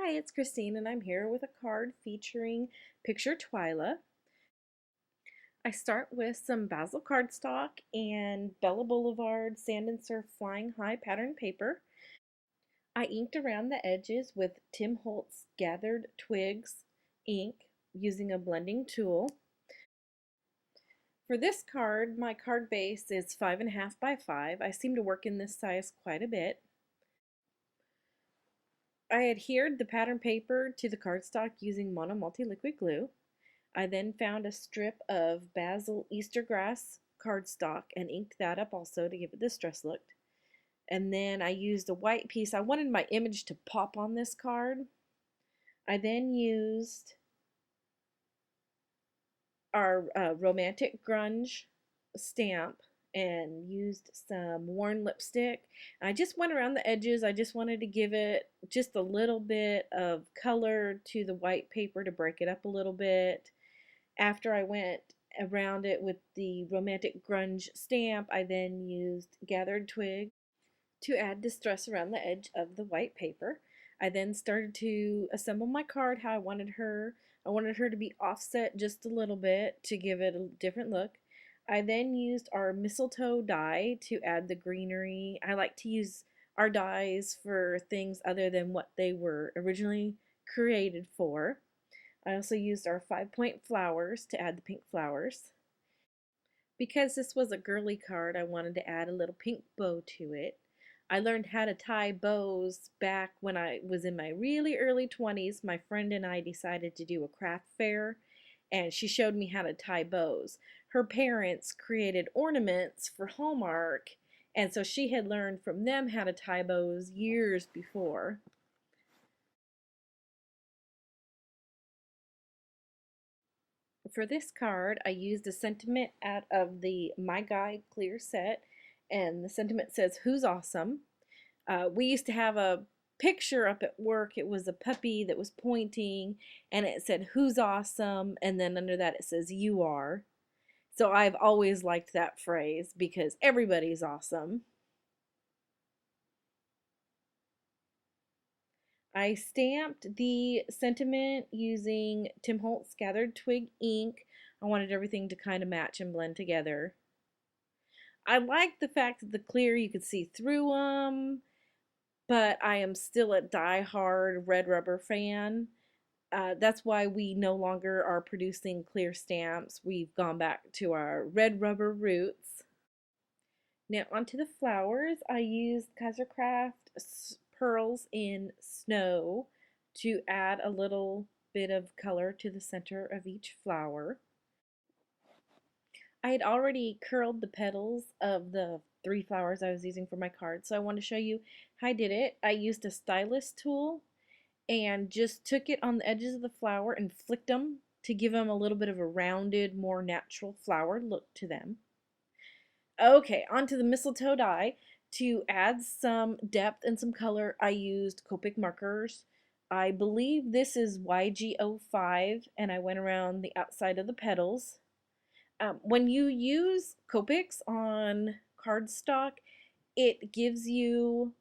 Hi, it's Christine, and I'm here with a card featuring Picture Twila. I start with some Basil cardstock and Bella Boulevard Sand and Surf Flying High pattern paper. I inked around the edges with Tim Holtz Gathered Twigs ink using a blending tool. For this card, my card base is 5.5 by 5. I seem to work in this size quite a bit. I adhered the pattern paper to the cardstock using mono multi-liquid glue. I then found a strip of Basil Eastergrass cardstock and inked that up also to give it the distress look. And then I used a white piece. I wanted my image to pop on this card. I then used our Romantic Grunge stamp and used some worn lipstick. I just went around the edges. I just wanted to give it just a little bit of color to the white paper to break it up a little bit. After I went around it with the Romantic Grunge stamp, I then used Gathered Twig to add distress around the edge of the white paper. I then started to assemble my card how I wanted her. I wanted her to be offset just a little bit to give it a different look. I then used our mistletoe die to add the greenery. I like to use our dies for things other than what they were originally created for. I also used our 5-point flowers to add the pink flowers. Because this was a girly card, I wanted to add a little pink bow to it. I learned how to tie bows back when I was in my really early 20s. My friend and I decided to do a craft fair, and she showed me how to tie bows. Her parents created ornaments for Hallmark, and so she had learned from them how to tie bows years before. For this card, I used a sentiment out of the My Guide Clear set, and the sentiment says, "Who's awesome?" We used to have a picture up at work. It was a puppy that was pointing, and it said, "Who's awesome?" And then under that it says, "You are." So I've always liked that phrase because everybody's awesome. I stamped the sentiment using Tim Holtz Gathered Twig ink. I wanted everything to kind of match and blend together. I like the fact that the clear you could see through them, but I am still a die-hard red rubber fan. That's why we no longer are producing clear stamps. We've gone back to our red rubber roots. Now onto the flowers. I used Kaisercraft Pearls in Snow to add a little bit of color to the center of each flower. I had already curled the petals of the 3 flowers I was using for my card, so I want to show you how I did it. I used a stylus tool and just took it on the edges of the flower and flicked them to give them a little bit of a rounded, more natural flower look to them. Okay, onto the mistletoe die. To add some depth and some color, I used Copic markers. I believe this is YG05, and I went around the outside of the petals. When you use Copics on cardstock, it gives you,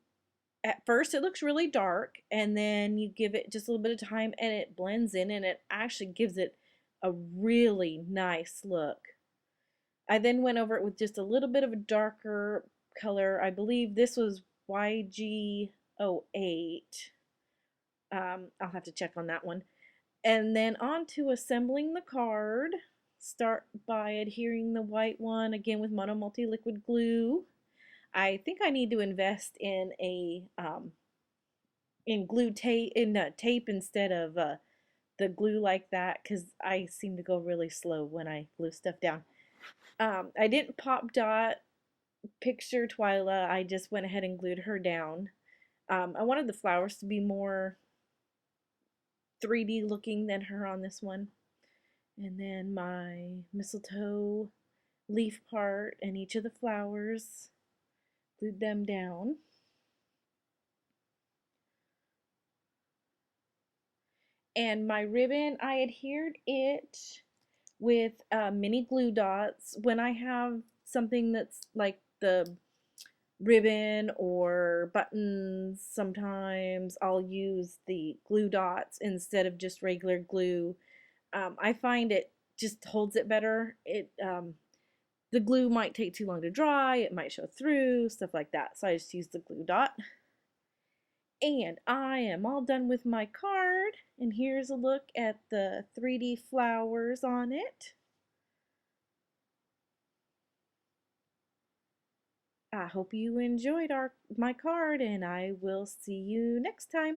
at first it looks really dark, and then you give it just a little bit of time and it blends in and it actually gives it a really nice look. I then went over it with just a little bit of a darker color. I believe this was YG08. I'll have to check on that one. And then on to assembling the card. Start by adhering the white one again with mono multi-liquid glue. I think I need to invest in a glue tape tape instead of the glue like that, because I seem to go really slow when I glue stuff down. I didn't pop dot Picture Twila. I just went ahead and glued her down. I wanted the flowers to be more 3D looking than her on this one. And then my mistletoe leaf part and each of the flowers, glued them down. And my ribbon, I adhered it with mini glue dots. When I have something that's like the ribbon or buttons, sometimes I'll use the glue dots instead of just regular glue. I find it just holds it better. The glue might take too long to dry, it might show through, stuff like that. So I just use the glue dot. And I am all done with my card. And here's a look at the 3D flowers on it. I hope you enjoyed my card, and I will see you next time.